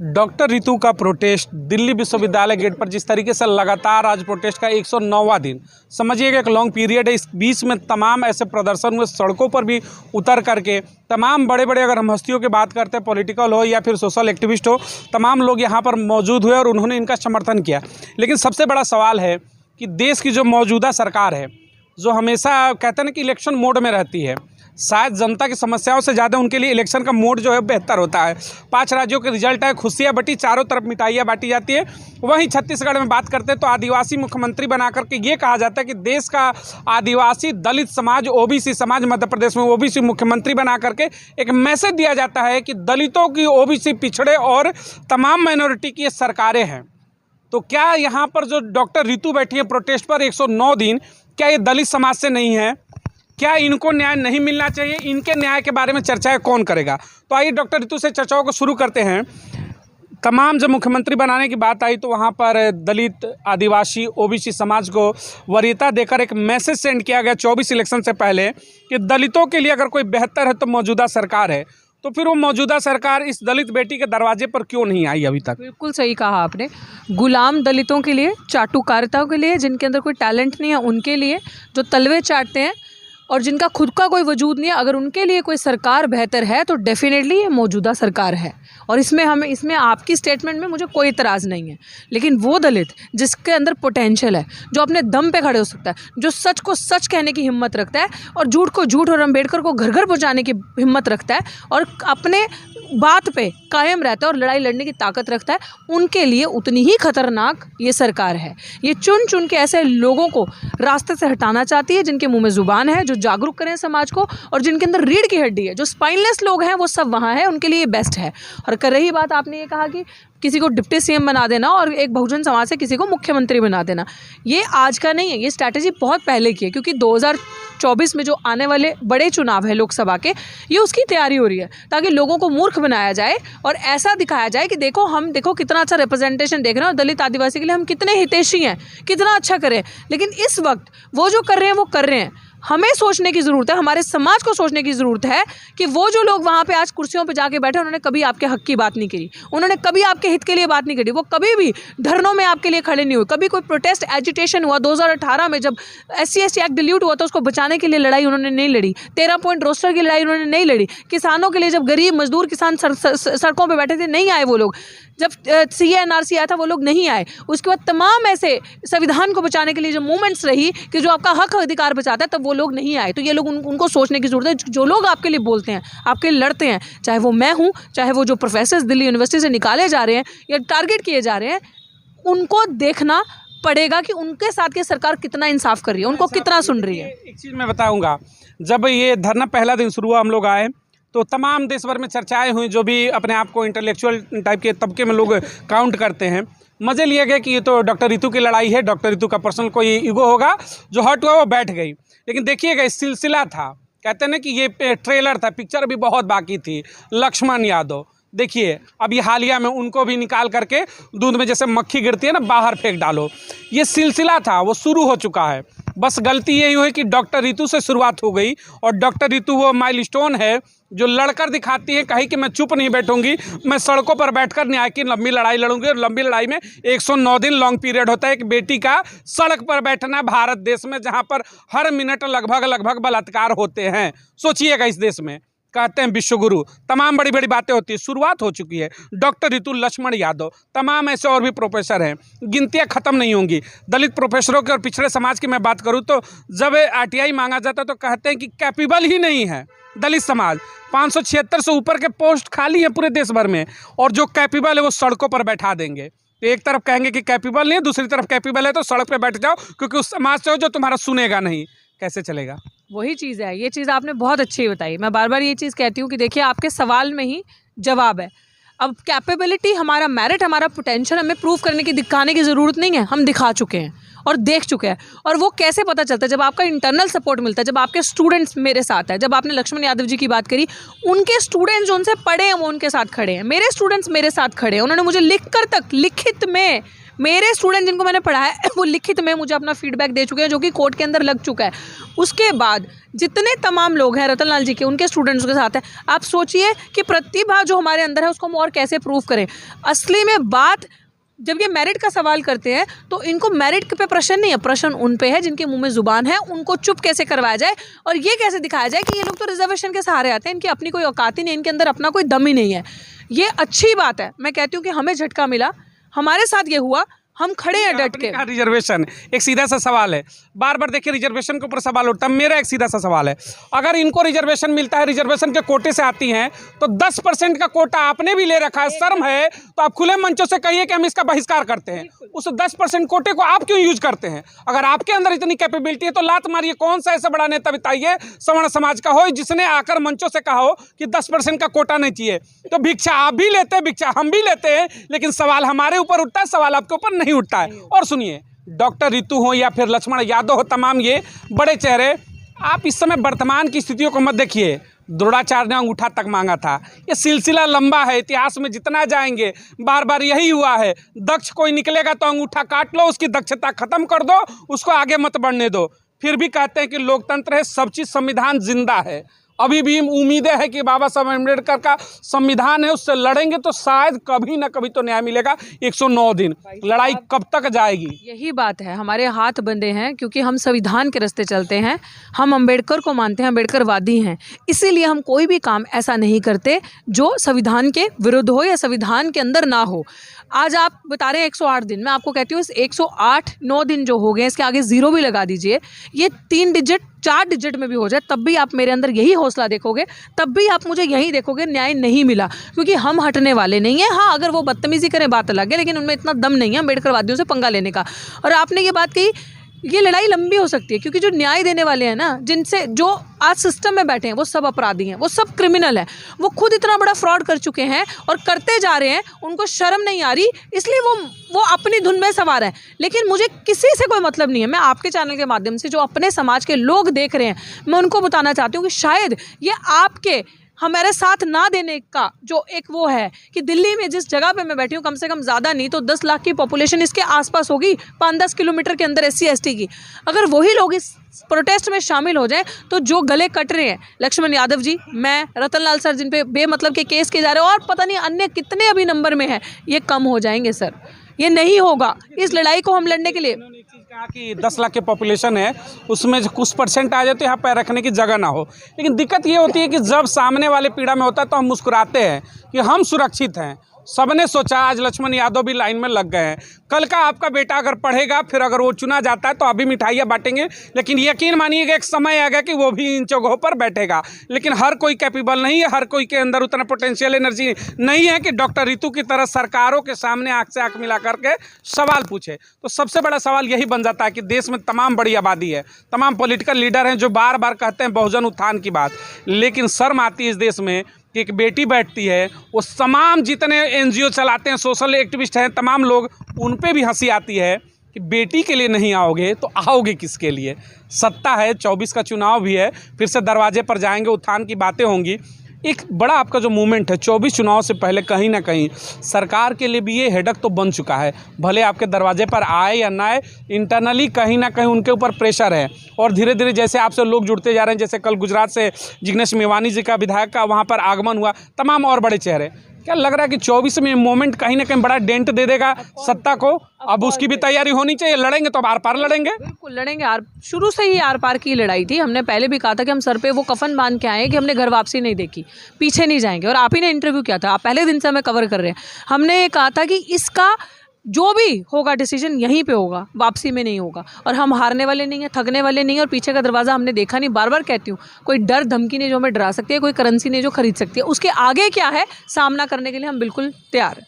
Doctor Ritu का protest Delhi विश्वविद्यालय gate पर जिस तरीके से लगातार आज प्रोटेस्ट का 109वां दिन समझिएगा, एक लॉन्ग पीरियड है। इस बीच में तमाम ऐसे प्रदर्शन हुए, सड़कों पर भी उतर करके तमाम बड़े बड़े, अगर हम हस्तियों की बात करते हैं, पॉलिटिकल हो या फिर सोशल एक्टिविस्ट हो, तमाम लोग यहाँ पर मौजूद हुए और उन्होंने इनका समर्थन किया। लेकिन सबसे बड़ा सवाल है कि देश की जो मौजूदा सरकार है, जो हमेशा कहते हैं ना कि इलेक्शन मोड में रहती है, शायद जनता की समस्याओं से ज़्यादा उनके लिए इलेक्शन का मोड जो है बेहतर होता है। 5 राज्यों के रिजल्ट है, खुशियाँ बटी, चारों तरफ मिठाइयाँ बांटी जाती है। वहीं छत्तीसगढ़ में बात करते हैं तो आदिवासी मुख्यमंत्री बना करके ये कहा जाता है कि देश का आदिवासी, दलित समाज, ओबीसी समाज, मध्य प्रदेश में ओबीसी मुख्यमंत्री बना करके एक मैसेज दिया जाता है कि दलितों की, ओबीसी, पिछड़े और तमाम माइनॉरिटी की ये सरकारें हैं। तो क्या यहाँ पर जो डॉक्टर रितु बैठी है प्रोटेस्ट पर 109 दिन, क्या ये दलित समाज से नहीं है? क्या इनको न्याय नहीं मिलना चाहिए? इनके न्याय के बारे में चर्चाएं कौन करेगा? तो आइए डॉक्टर रितु से चर्चाओं को शुरू करते हैं। तमाम जब मुख्यमंत्री बनाने की बात आई तो वहाँ पर दलित, आदिवासी, ओबीसी समाज को वरीयता देकर एक मैसेज सेंड किया गया 24 इलेक्शन से पहले कि दलितों के लिए अगर कोई बेहतर है तो मौजूदा सरकार है। तो फिर वो मौजूदा सरकार इस दलित बेटी के दरवाजे पर क्यों नहीं आई अभी तक? बिल्कुल सही कहा आपने। गुलाम दलितों के लिए, चाटुकारिताओं के लिए, जिनके अंदर कोई टैलेंट नहीं है उनके लिए, जो तलवे चाटते हैं और जिनका खुद का कोई वजूद नहीं है, अगर उनके लिए कोई सरकार बेहतर है तो डेफिनेटली ये मौजूदा सरकार है। और इसमें आपकी स्टेटमेंट में मुझे कोई इतराज़ नहीं है। लेकिन वो दलित जिसके अंदर पोटेंशियल है, जो अपने दम पे खड़े हो सकता है, जो सच को सच कहने की हिम्मत रखता है और झूठ को झूठ और अम्बेडकर को घर घर पहुँचाने की हिम्मत रखता है और अपने बात पे कायम रहता है और लड़ाई लड़ने की ताकत रखता है, उनके लिए उतनी ही खतरनाक ये सरकार है। ये चुन चुन के ऐसे लोगों को रास्ते से हटाना चाहती है जिनके मुंह में ज़ुबान है, जो जागरूक करें समाज को और जिनके अंदर रीढ़ की हड्डी है, जो स्पाइनलेस लोग हैं वो सब वहाँ है, उनके लिए बेस्ट है। और कर रही बात, आपने ये कहा कि किसी को डिप्टी सीएम बना देना और एक बहुजन समाज से किसी को मुख्यमंत्री बना देना, ये आज का नहीं है, ये स्ट्रैटेजी बहुत पहले की है। क्योंकि 2024 में जो आने वाले बड़े चुनाव है लोकसभा के, ये उसकी तैयारी हो रही है ताकि लोगों को मूर्ख बनाया जाए और ऐसा दिखाया जाए कि देखो कितना अच्छा रिप्रेजेंटेशन देख रहे हैं और दलित आदिवासी के लिए हम कितने हितैषी हैं, कितना अच्छा करें। लेकिन इस वक्त वो जो कर रहे हैं वो कर रहे हैं। हमें सोचने की ज़रूरत है, हमारे समाज को सोचने की ज़रूरत है कि वो जो लोग वहाँ पे आज कुर्सियों पे जाके बैठे, उन्होंने कभी आपके हक की बात नहीं करी, उन्होंने कभी आपके हित के लिए बात नहीं करी, वो कभी भी धरनों में आपके लिए खड़े नहीं हुए। कभी कोई प्रोटेस्ट एजिटेशन हुआ 2018 में जब SC/ST एक्ट डिलीट हुआ तो उसको बचाने के लिए लड़ाई उन्होंने नहीं लड़ी। 13 पॉइंट रोस्टर की लड़ाई उन्होंने नहीं लड़ी। किसानों के लिए जब गरीब मजदूर किसान सड़कों पर बैठे थे, नहीं आए वो लोग। जब CA NRC आया था वो लोग नहीं आए। उसके बाद तमाम ऐसे संविधान को बचाने के लिए जो मूवमेंट्स रही कि जो आपका हक अधिकार बचाता है, तब वो लोग नहीं आए। तो ये लोग उनको सोचने की ज़रूरत है। जो लोग आपके लिए बोलते हैं, आपके लिए लड़ते हैं, चाहे वो मैं हूँ, चाहे वो जो प्रोफेसर दिल्ली यूनिवर्सिटी से निकाले जा रहे हैं या टारगेट किए जा रहे हैं, उनको देखना पड़ेगा कि उनके साथ की सरकार कितना इंसाफ कर रही है, उनको कितना सुन रही है। एक चीज़ मैं बताऊँगा, जब ये धरना पहला दिन शुरू हुआ, हम लोग आए तो तमाम देश भर में चर्चाएं हुई। जो भी अपने आप को इंटेलेक्चुअल टाइप के तबके में लोग काउंट करते हैं, मज़े लिए गए कि ये तो डॉक्टर रितु की लड़ाई है, डॉक्टर रितु का पर्सनल कोई ईगो होगा, जो हर्ट हुआ वो बैठ गई। लेकिन देखिएगा, इस सिलसिला था, कहते हैं ना कि ये ट्रेलर था, पिक्चर भी बहुत बाकी थी। लक्ष्मण यादव देखिए, अभी हालिया में उनको भी निकाल करके दूध में जैसे मक्खी गिरती है ना, बाहर फेंक डालो। ये सिलसिला था, वो शुरू हो चुका है। बस गलती यही हुई कि डॉक्टर रितु से शुरुआत हो गई और डॉक्टर रितु वो माइलस्टोन है जो लड़कर दिखाती है, कहीं कि मैं चुप नहीं बैठूंगी, मैं सड़कों पर बैठकर न्याय की लंबी लड़ाई लड़ूंगी। और लंबी लड़ाई में 109 दिन लॉन्ग पीरियड होता है। एक बेटी का सड़क पर बैठना भारत देश में, जहां पर हर मिनट लगभग बलात्कार होते हैं। सोचिएगा, इस देश में कहते हैं विश्वगुरु, तमाम बड़ी बड़ी बातें होती है। शुरुआत हो चुकी है। डॉक्टर रितु, लक्ष्मण यादव, तमाम ऐसे और भी प्रोफेसर हैं, गिनतियाँ ख़त्म नहीं होंगी। दलित प्रोफेसरों के और पिछड़े समाज की मैं बात करूँ तो जब RTI मांगा जाता तो कहते हैं कि कैपेबल ही नहीं है दलित समाज। 576 से ऊपर के पोस्ट खाली हैं पूरे देश भर में, और जो कैपेबल है वो सड़कों पर बैठा देंगे। तो एक तरफ कहेंगे कि कैपेबल नहीं है, दूसरी तरफ कैपेबल है तो सड़क पर बैठ जाओ, क्योंकि उस समाज से हो जो तुम्हारा सुनेगा नहीं। कैसे चलेगा? वही चीज़ है। ये चीज़ आपने बहुत अच्छी बताई। मैं बार बार ये चीज़ कहती हूँ कि देखिए, आपके सवाल में ही जवाब है। अब कैपेबिलिटी, हमारा मेरिट, हमारा पोटेंशियल हमें प्रूव करने की, दिखाने की ज़रूरत नहीं है, हम दिखा चुके हैं। और देख चुके हैं। और वो कैसे पता चलता है? जब आपका इंटरनल सपोर्ट मिलता है, जब आपके स्टूडेंट्स मेरे साथ है। जब आपने लक्ष्मण यादव जी की बात करी, उनके स्टूडेंट्स जो उनसे पढ़े हैं वो उनके साथ खड़े हैं, मेरे स्टूडेंट्स मेरे साथ खड़े हैं। उन्होंने मुझे लिख कर तक, लिखित में, मेरे स्टूडेंट जिनको मैंने पढ़ाया है वो लिखित में मुझे अपना फीडबैक दे चुके हैं, जो कि कोर्ट के अंदर लग चुका है। उसके बाद जितने तमाम लोग हैं रतन लाल जी के, उनके स्टूडेंट्स के साथ हैं। आप सोचिए कि प्रतिभा जो हमारे अंदर है उसको हम और कैसे प्रूव करें। असली में बात, जब ये मेरिट का सवाल करते हैं तो इनको मेरिट पे प्रश्न नहीं है, प्रश्न उन पे है जिनके मुंह में जुबान है। उनको चुप कैसे करवाया जाए और ये कैसे दिखाया जाए कि ये लोग तो रिजर्वेशन के सहारे आते हैं, इनकी अपनी कोई औकात ही नहीं, इनके अंदर अपना कोई दम ही नहीं है। ये अच्छी बात है। मैं कहती हूँ कि हमें झटका मिला, हमारे साथ ये हुआ, हम खड़े हैं डट के। रिजर्वेशन एक सीधा सा सवाल है, बार बार देखिए रिजर्वेशन के ऊपर सवाल उठता है। मेरा एक सीधा सा सवाल है, अगर इनको रिजर्वेशन मिलता है, रिजर्वेशन के कोटे से आती हैं, तो 10% का कोटा आपने भी ले रखा है, शर्म है तो आप खुले मंचों से कहिए कि हम इसका बहिष्कार करते हैं। उस 10% कोटे को आप क्यों यूज करते हैं? अगर आपके अंदर इतनी कैपेबिलिटी है तो लात मारिए। कौन सा ऐसा बड़ा नेता बताइए सवर्ण समाज का हो जिसने आकर मंचों से कहा हो कि 10% का कोटा नहीं चाहिए? तो भिक्षा आप भी लेते हैं, भिक्षा हम भी लेते हैं, लेकिन सवाल हमारे ऊपर उठता है, सवाल आपके ऊपर नहीं उठता है। और सुनिए, डॉक्टर रितु हो या फिर लक्ष्मण यादव हो, तमाम ये बड़े चेहरे, आप इस समय वर्तमान की स्थितियों को मत देखिए। द्रोणाचार्य ने अंगूठा तक मांगा था। ये सिलसिला लंबा है, इतिहास में जितना जाएंगे बार बार यही हुआ है। दक्ष कोई निकलेगा तो अंगूठा काट लो, उसकी दक्षता खत्म कर दो, उसको आगे मत बढ़ने दो। फिर भी कहते हैं कि लोकतंत्र है, सब चीज़, संविधान जिंदा है। अभी भी उम्मीदें है कि बाबा साहब अम्बेडकर का संविधान है, उससे लड़ेंगे तो शायद कभी ना कभी तो न्याय मिलेगा। 109 दिन लड़ाई कब तक जाएगी? यही बात है, हमारे हाथ बंधे हैं क्योंकि हम संविधान के रास्ते चलते हैं, हम अम्बेडकर को मानते हैं, अम्बेडकरवादी हैं। इसीलिए हम कोई भी काम ऐसा नहीं करते जो संविधान के विरुद्ध हो या संविधान के अंदर ना हो। आज आप बता रहे हैं 108 दिन, मैं आपको कहती हूँ इस 108-9 दिन जो हो गए, इसके आगे ज़ीरो भी लगा दीजिए, ये 3 डिजिट 4 डिजिट में भी हो जाए, तब भी आप मेरे अंदर यही हौसला देखोगे, तब भी आप मुझे यही देखोगे न्याय नहीं मिला, क्योंकि हम हटने वाले नहीं हैं। हाँ, अगर वो बदतमीजी करें बात अलग है, लेकिन उनमें इतना दम नहीं है अम्बेडकरवादियों से पंगा लेने का। और आपने ये बात कही, ये लड़ाई लंबी हो सकती है क्योंकि जो न्याय देने वाले हैं ना, जिनसे जो आज सिस्टम में बैठे हैं, वो सब अपराधी हैं, वो सब क्रिमिनल हैं, वो खुद इतना बड़ा फ्रॉड कर चुके हैं और करते जा रहे हैं, उनको शर्म नहीं आ रही, इसलिए वो अपनी धुन में सवार है। लेकिन मुझे किसी से कोई मतलब नहीं है। मैं आपके चैनल के माध्यम से जो अपने समाज के लोग देख रहे हैं, मैं उनको बताना चाहती हूँ कि शायद ये आपके हमारे साथ ना देने का जो एक वो है कि दिल्ली में जिस जगह पे मैं बैठी हूँ, कम से कम ज़्यादा नहीं तो 10 लाख की पॉपुलेशन इसके आसपास होगी, 5-10 किलोमीटर के अंदर SC ST की। अगर वही लोग इस प्रोटेस्ट में शामिल हो जाएं तो जो गले कट रहे हैं, लक्ष्मण यादव जी, मैं, रतन लाल सर, जिन पे बेमतलब के केस किए जा रहे हैं और पता नहीं अन्य कितने अभी नंबर में है, ये कम हो जाएंगे सर। ये नहीं होगा। इस लड़ाई को हम लड़ने के लिए कहा कि 10 लाख की पॉपुलेशन है, उसमें कुछ % आ जाए तो यहाँ पैर रखने की जगह ना हो। लेकिन दिक्कत ये होती है कि जब सामने वाले पीड़ा में होता है तो हम मुस्कुराते हैं कि हम सुरक्षित हैं। सबने सोचा, आज लक्ष्मण यादव भी लाइन में लग गए हैं। कल का आपका बेटा अगर पढ़ेगा, फिर अगर वो चुना जाता है तो अभी मिठाइयाँ बांटेंगे, लेकिन यकीन मानिएगा एक समय आएगा कि वो भी इन जगहों पर बैठेगा। लेकिन हर कोई कैपेबल नहीं है, हर कोई के अंदर उतना पोटेंशियल एनर्जी नहीं है कि डॉक्टर रितु की तरह सरकारों के सामने आँख से आँख मिला करके सवाल पूछे। तो सबसे बड़ा सवाल यही बन जाता है कि देश में तमाम बड़ी आबादी है, तमाम पॉलिटिकल लीडर हैं जो बार बार कहते हैं बहुजन उत्थान की बात, लेकिन शर्म आती है इस देश में कि एक बेटी बैठती है, वो तमाम जितने NGO चलाते हैं, सोशल एक्टिविस्ट हैं, तमाम लोग, उन पे भी हंसी आती है कि बेटी के लिए नहीं आओगे तो आओगे किसके लिए? सत्ता है, 24 का चुनाव भी है, फिर से दरवाजे पर जाएंगे, उत्थान की बातें होंगी। एक बड़ा आपका जो मूवमेंट है 24 चुनाव से पहले कहीं ना कहीं सरकार के लिए भी ये हेडक तो बन चुका है। भले आपके दरवाजे पर आए या ना आए, इंटरनली कहीं ना कहीं उनके ऊपर प्रेशर है। और धीरे धीरे जैसे आपसे लोग जुड़ते जा रहे हैं, जैसे कल गुजरात से जिग्नेश मेवानी जी का विधायक का वहाँ पर आगमन हुआ, तमाम और बड़े चेहरे, क्या लग रहा है कि 24 में मोमेंट कहीं ना कहीं बड़ा डेंट दे देगा सत्ता को? अब उसकी भी तैयारी होनी चाहिए। लड़ेंगे तो आर पार लड़ेंगे, बिल्कुल लड़ेंगे। शुरू से ही आर पार की लड़ाई थी। हमने पहले भी कहा था कि हम सर पे वो कफन बांध के आए कि हमने घर वापसी नहीं देखी, पीछे नहीं जाएंगे। और आप ही ने इंटरव्यू किया था, आप पहले दिन से हमें कवर कर रहे हैं। हमने ये कहा था कि इसका जो भी होगा डिसीजन यहीं पे होगा, वापसी में नहीं होगा। और हम हारने वाले नहीं हैं, थकने वाले नहीं हैं, और पीछे का दरवाज़ा हमने देखा नहीं। बार बार कहती हूँ, कोई डर धमकी नहीं जो हमें डरा सकती है, कोई करेंसी नहीं जो खरीद सकती है। उसके आगे क्या है, सामना करने के लिए हम बिल्कुल तैयार हैं।